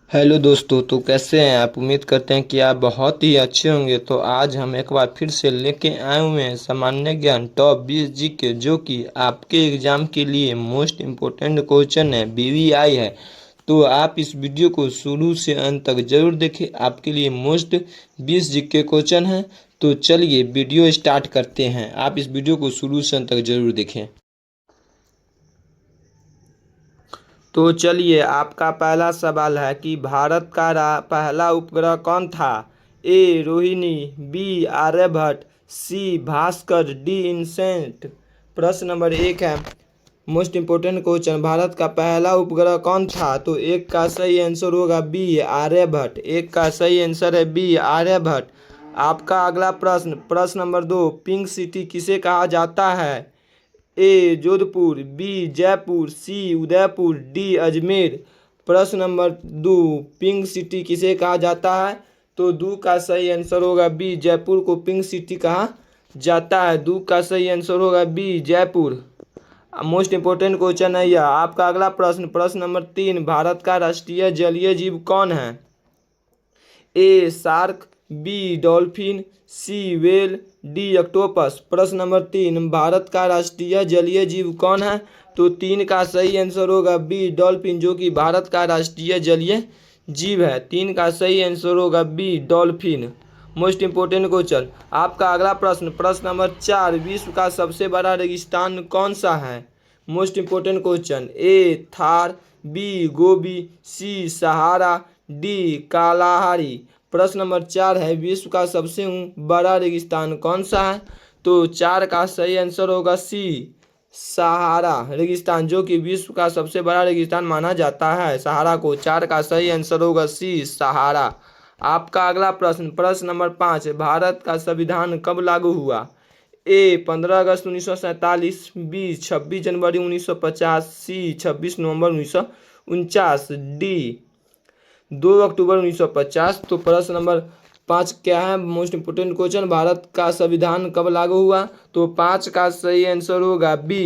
Hello दोस्तों, तो कैसे हैं आप। उम्मीद करते हैं कि आप बहुत ही अच्छे होंगे। तो आज हम एक बार फिर से लेके आए हुए हैं सामान्य ज्ञान टॉप 20 जीके, जो कि आपके एग्जाम के लिए मोस्ट इम्पोर्टेंट क्वेश्चन है, बीवीआई है। तो आप इस वीडियो को शुरू से अंत तक जरूर देखें, आपके लिए मोस्ट 20 जीके क्वेश्चन है। तो चलिए वीडियो स्टार्ट करते हैं। आप इस वीडियो को शुरू से अंत तक जरूर देखें। तो चलिए, आपका पहला सवाल है कि भारत का पहला उपग्रह कौन था। ए रोहिणी, बी आर्यभट्ट, सी भास्कर, डी इनसेंट। प्रश्न नंबर 1 है मोस्ट इम्पोर्टेंट क्वेश्चन, भारत का पहला उपग्रह कौन था। तो एक का सही आंसर होगा बी आर्यभट्ट। एक का सही आंसर है बी आर्यभट्ट। आपका अगला प्रश्न, प्रश्न नंबर 2, पिंक सिटी किसे कहा जाता है। ए जोधपुर, बी जयपुर, सी उदयपुर, डी अजमेर। प्रश्न नंबर 2, पिंक सिटी किसे कहा जाता है। तो दो का सही आंसर होगा बी, जयपुर को पिंक सिटी कहा जाता है। दो का सही आंसर होगा B, Jaipur. Most important question है यह। आपका अगला प्रश्न, प्रश्न नंबर 3, भारत का राष्ट्रीय जलीय जीव कौन है। ए शार्क, बी डॉल्फिन, सी व्हेल, डी ऑक्टोपस। प्रश्न नंबर 3, भारत का राष्ट्रीय जलीय जीव कौन है। तो 3 का सही आंसर होगा बी डॉल्फिन, जो कि भारत का राष्ट्रीय जलीय जीव है। 3 का सही आंसर होगा B dolphin. Most important question, आपका अगला प्रश्न, प्रश्न नंबर 4, विश्व का सबसे बड़ा रेगिस्तान कौन सा है। मोस्ट इंपोर्टेंट क्वेश्चन, ए थार, बी गोबी, सी सहारा, डी कालाहारी। प्रश्न नंबर 4 है विश्व का सबसे बड़ा रेगिस्तान कौन सा है। तो 4 का सही आंसर होगा सी सहारा रेगिस्तान, जो कि विश्व का सबसे बड़ा रेगिस्तान माना जाता है सहारा को। 4 का सही आंसर होगा सी सहारा। आपका अगला प्रश्न, प्रश्न नंबर 5, भारत का संविधान कब लागू हुआ। ए 15 अगस्त 1947, बी 26 जनवरी 1950, सी 26 नवंबर 1949, डी 2 अक्टूबर 1950। तो प्रश्न नंबर 5 क्या है मोस्ट इंपोर्टेंट क्वेश्चन, भारत का संविधान कब लागू हुआ। तो 5 का सही आंसर होगा बी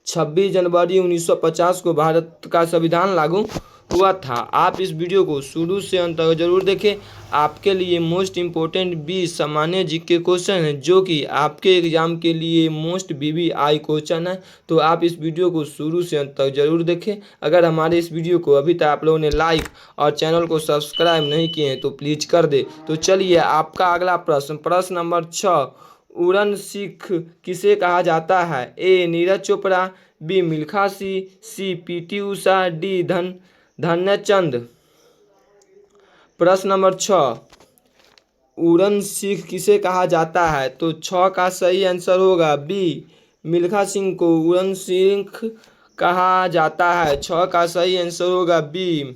26 जनवरी 1950 को भारत का संविधान लागू हुआ था। आप इस वीडियो को शुरू से अंत तक जरूर देखें, आपके लिए मोस्ट इम्पोर्टेंट 20 सामान्य जीके क्वेश्चन है, जो कि आपके एग्जाम के लिए मोस्ट बीबीआई क्वेश्चन है। तो आप इस वीडियो को शुरू से अंत तक जरूर देखें। अगर हमारे इस वीडियो को अभी तक आप लोगों ने लाइक और चैनल को सब्सक्राइब नहीं किए हैं तो प्लीज़ कर दे। तो चलिए, आपका अगला प्रश्न, प्रश्न नंबर 6, उड़न सिख किसे कहा जाता है। ए नीरज चोपड़ा, बी मिल्खा सिंह, सी पीटी उषा, डी धन्यचंद। प्रश्न नंबर 6, उड़न सिख किसे कहा जाता है। तो 6 का सही आंसर होगा बी मिल्खा सिंह को उड़न सिख कहा जाता है। 6 का सही आंसर होगा बी।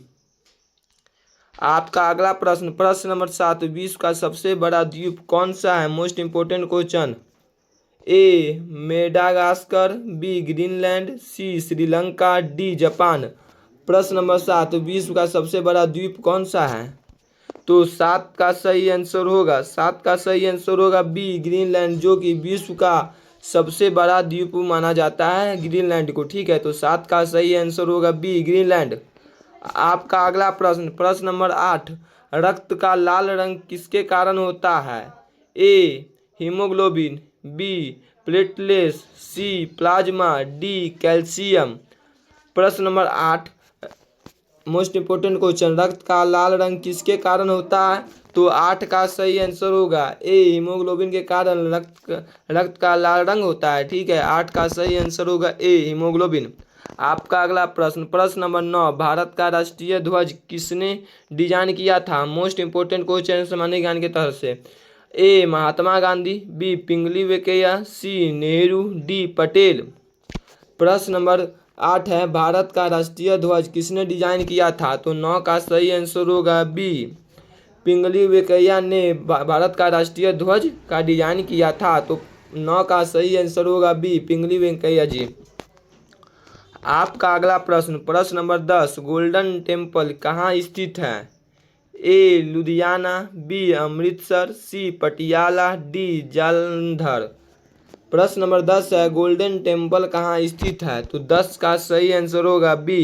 आपका अगला प्रश्न, प्रश्न नंबर 7, विश्व का सबसे बड़ा द्वीप कौन सा है। मोस्ट इंपोर्टेंट क्वेश्चन, ए मेडागास्कर, बी ग्रीनलैंड, सी श्रीलंका, डी जापान। प्रश्न नंबर 7, विश्व का सबसे बड़ा द्वीप कौन सा है। तो 7 का सही आंसर होगा, 7 का सही आंसर होगा बी ग्रीनलैंड, जो कि विश्व का सबसे बड़ा द्वीप माना जाता है ग्रीनलैंड को। ठीक है, तो 7 का सही आंसर होगा बी ग्रीनलैंड। आपका अगला प्रश्न, प्रश्न नंबर 8, रक्त का लाल रंग किसके कारण होता है। ए हीमोग्लोबिन, बी प्लेटलेट्स, सी प्लाज्मा, डी कैल्शियम। प्रश्न नंबर 8 मोस्ट इंपोर्टेंट क्वेश्चन, रक्त का लाल रंग किसके कारण होता है। तो 8 का सही आंसर होगा ए हीमोग्लोबिन के कारण रक्त का लाल रंग होता है। ठीक है, 8 का सही आंसर होगा ए हीमोग्लोबिन। आपका अगला प्रश्न, प्रश्न नंबर 9, भारत का राष्ट्रीय ध्वज किसने डिजाइन किया था। मोस्ट इंपोर्टेंट क्वेश्चन सामान्य ज्ञान के तरफ से। ए महात्मा गांधी, बी पिंगली वेंकैया, सी नेहरू, डी पटेल। प्रश्न नंबर 8 है भारत का राष्ट्रीय ध्वज किसने डिजाइन किया था। तो 9 का सही आंसर होगा बी पिंगली वेंकैया ने भारत का राष्ट्रीय ध्वज का डिजाइन किया था। तो 9 का सही आंसर होगा बी पिंगली वेंकैया जी। आपका अगला प्रश्न, प्रश्न नंबर 10, गोल्डन टेम्पल कहाँ स्थित है। ए लुधियाना, बी अमृतसर, सी पटियाला, डी जालंधर। प्रश्न नंबर 10 है गोल्डन टेम्पल कहाँ स्थित है। तो 10 का सही आंसर होगा बी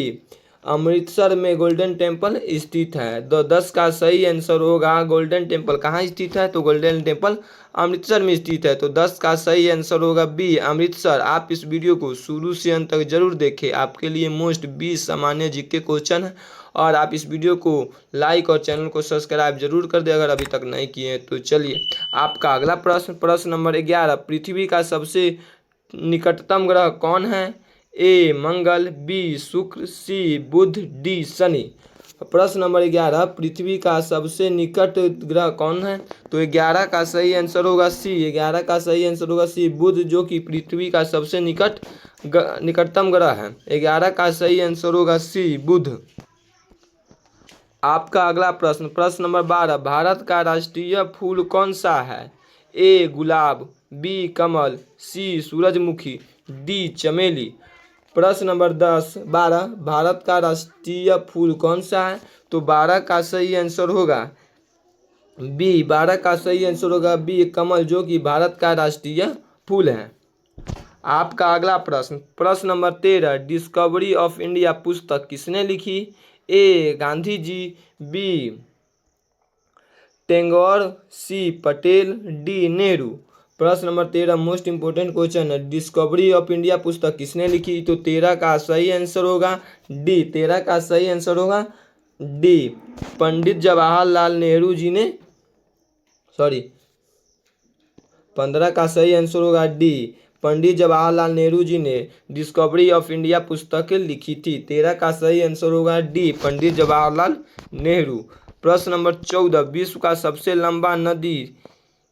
अमृतसर में गोल्डन टेम्पल स्थित है। तो 10 का सही आंसर होगा गोल्डन टेम्पल कहाँ स्थित है, तो गोल्डन टेम्पल अमृतसर में स्थित है। तो 10 का सही आंसर होगा बी अमृतसर। आप इस वीडियो को शुरू से अंत तक जरूर देखें, आपके लिए मोस्ट 20 सामान्य जीके क्वेश्चन है। और आप इस वीडियो को लाइक और चैनल को सब्सक्राइब जरूर कर दें अगर अभी तक नहीं किए हैं। तो चलिए आपका अगला प्रश्न नंबर 11, पृथ्वी का सबसे निकटतम ग्रह कौन है? ए मंगल, बी शुक्र, सी बुध, डी शनि। प्रश्न नंबर 11, पृथ्वी का सबसे निकट ग्रह कौन है? तो 11 का सही आंसर होगा सी। 11 का सही आंसर होगा सी बुध, जो कि पृथ्वी का सबसे निकटतम ग्रह है। 11 का सही आंसर होगा सी बुध। आपका अगला प्रश्न नंबर 12, भारत का राष्ट्रीय फूल कौन सा है? ए गुलाब, बी कमल, सी सूरजमुखी, डी चमेली। प्रश्न नंबर 12, भारत का राष्ट्रीय फूल कौन सा है? तो 12 का सही आंसर होगा बी। 12 का सही आंसर होगा बी कमल, जो कि भारत का राष्ट्रीय फूल है। आपका अगला प्रश्न नंबर 13, डिस्कवरी ऑफ इंडिया पुस्तक किसने लिखी? ए गांधी जी, बी टैगोर, सी पटेल, डी नेहरू। प्रश्न नंबर 13 मोस्ट इंपोर्टेंट क्वेश्चन है, डिस्कवरी ऑफ इंडिया पुस्तक किसने लिखी? तो 13 का सही आंसर होगा डी। 13 का सही आंसर होगा डी, पंडित जवाहरलाल नेहरू जी ने, 15 का सही आंसर होगा डी, पंडित जवाहरलाल नेहरू जी ने डिस्कवरी ऑफ इंडिया पुस्तक लिखी थी। 13 का सही आंसर होगा डी, पंडित जवाहरलाल नेहरू। प्रश्न नंबर 14, विश्व का सबसे लंबा नदी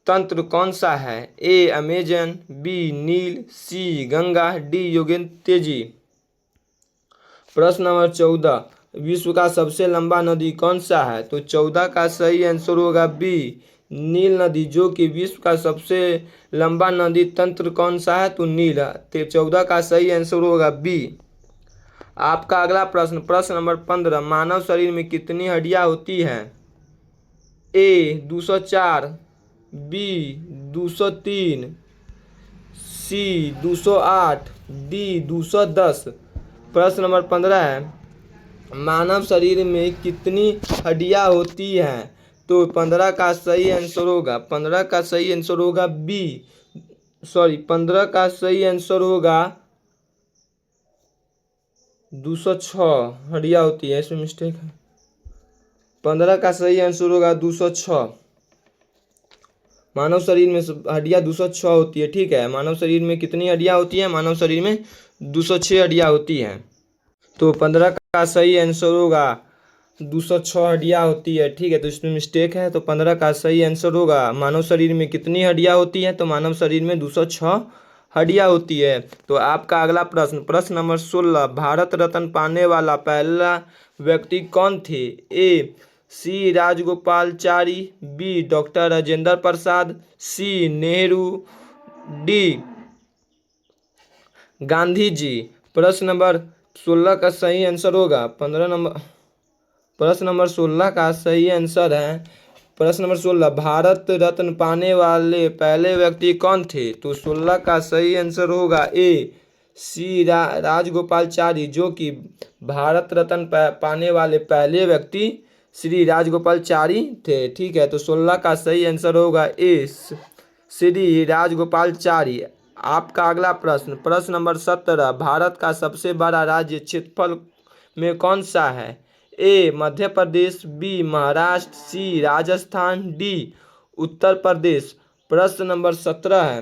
तंत्र कौन सा है? ए अमेजन, बी नील, सी गंगा, डी योगेंद्र। प्रश्न नंबर 14, विश्व का सबसे लंबा नदी कौन सा है? तो 14 का सही आंसर होगा बी नील नदी, जो कि विश्व का सबसे लंबा नदी तंत्र कौन सा है? तो नील। तो 14 का सही आंसर होगा बी। आपका अगला प्रश्न नंबर 15, मानव शरीर में कितनी हड्डियां होती हैं? ए 204, बी 203, सी 208, डी 210। प्रश्न नंबर 15 है, मानव शरीर में कितनी हड्डियां होती हैं? तो 15 का सही आंसर होगा 15 का सही आंसर होगा बी 15 का सही आंसर होगा 206 हड्डियां होती है, इसमें मिस्टेक है। 15 का सही आंसर होगा 206। मानव शरीर में हड्डियां 206 होती है, ठीक है। मानव शरीर में कितनी हड्डियां होती हैं? मानव शरीर में 206 हड्डियां होती हैं। तो 15 का सही आंसर होगा 206 हड्डियां होती है, ठीक है। तो इसमें मिस्टेक है, तो 15 का सही आंसर होगा मानव शरीर में कितनी हड्डियां होती हैं? तो मानव शरीर में 206 हड्डियां होती है। तो आपका अगला प्रश्न नंबर 16, भारत रत्न पाने वाला पहला व्यक्ति कौन थे? ए सी राजगोपालचारी, बी डॉक्टर राजेंद्र प्रसाद, सी नेहरू, डी गांधी जी। प्रश्न नंबर 16 का सही आंसर होगा प्रश्न नंबर 16 का सही आंसर है प्रश्न नंबर 16, भारत रत्न पाने वाले पहले व्यक्ति कौन थे? तो 16 का सही आंसर होगा ए सी राजगोपालचारी, जो कि भारत रत्न पाने वाले पहले व्यक्ति श्री राजगोपालचारी थे, ठीक है। तो 16 का सही आंसर होगा ए श्री राजगोपालचारी। आपका अगला प्रश्न नंबर 17, भारत का सबसे बड़ा राज्य क्षेत्रफल में कौन सा है? ए मध्य प्रदेश, बी महाराष्ट्र, सी राजस्थान, डी उत्तर प्रदेश। प्रश्न नंबर 17 है,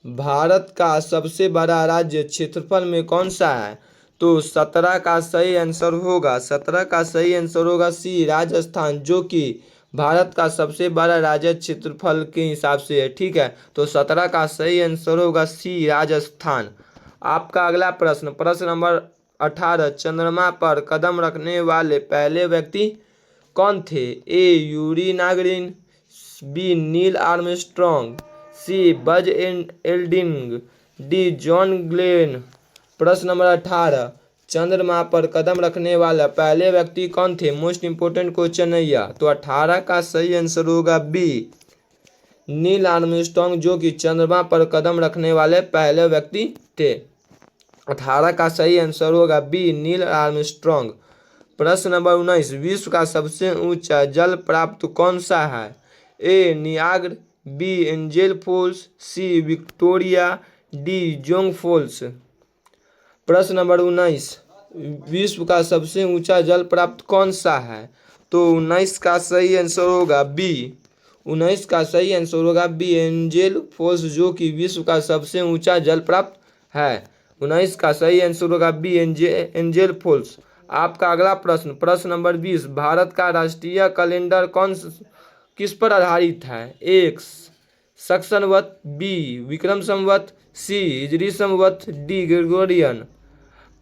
भारत का सबसे बड़ा राज्य क्षेत्रफल में कौन सा है? तो 17 का सही आंसर होगा सी राजस्थान, जो कि भारत का सबसे बड़ा राज्य क्षेत्रफल के हिसाब से है, ठीक है। तो 17 का सही आंसर होगा सी राजस्थान। आपका अगला प्रश्न नंबर 18, चंद्रमा पर कदम रखने वाले पहले व्यक्ति कौन थे? A Yuri Gagarin, B Neil Armstrong, C Buzz Aldrin, D John Glenn. प्रश्न नंबर 18, चंद्रमा पर कदम रखने वाला पहले व्यक्ति कौन थे? मोस्ट इंपोर्टेंट क्वेश्चन है यह। तो 18 का सही आंसर होगा बी नील आर्मस्ट्रॉन्ग, जो कि चंद्रमा पर कदम रखने वाले पहले व्यक्ति थे। 18 का सही आंसर होगा बी नील आर्मस्ट्रॉन्ग। प्रश्न नंबर 19, विश्व का सबसे ऊंचा जल प्राप्त कौन सा है? A Niagara, B Angel Falls, C Victoria, D Jog falls. प्रश्न नंबर 19, विश्व का सबसे ऊंचा जल प्राप्त कौन सा है? तो 19 का सही आंसर होगा बी। 19 का सही आंसर होगा बी एंजल फॉल्स, जो कि विश्व का सबसे ऊंचा जल प्राप्त है। 19 का सही आंसर होगा बी एंजल फॉल्स। आपका अगला प्रश्न, प्रश्न नंबर 20, भारत का राष्ट्रीय कैलेंडर किस पर आधारित है? एक शक संवत, बी विक्रम संवत, सी हिजरी संवत, डी ग्रेगोरियन।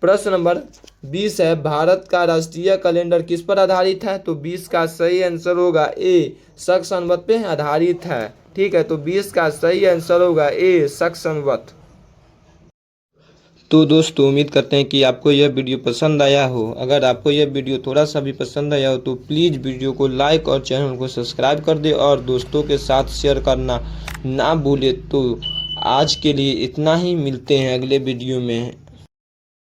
प्रश्न नंबर 20 है, भारत का राष्ट्रीय कैलेंडर किस पर आधारित है? तो 20 का सही आंसर होगा ए शक संवत पे आधारित है। ठीक है, तो 20 का सही आंसर होगा ए शक संवत। तो दोस्तों उम्मीद करते हैं कि आपको यह वीडियो पसंद आया हो। अगर आपको यह वीडियो थोड़ा सा भी पसंद आया हो तो प्लीज़ वीडियो को लाइक और चैनल को सब्सक्राइब कर दे और दोस्तों के साथ शेयर करना ना भूले। तो आज के लिए इतना ही, मिलते हैं अगले वीडियो में।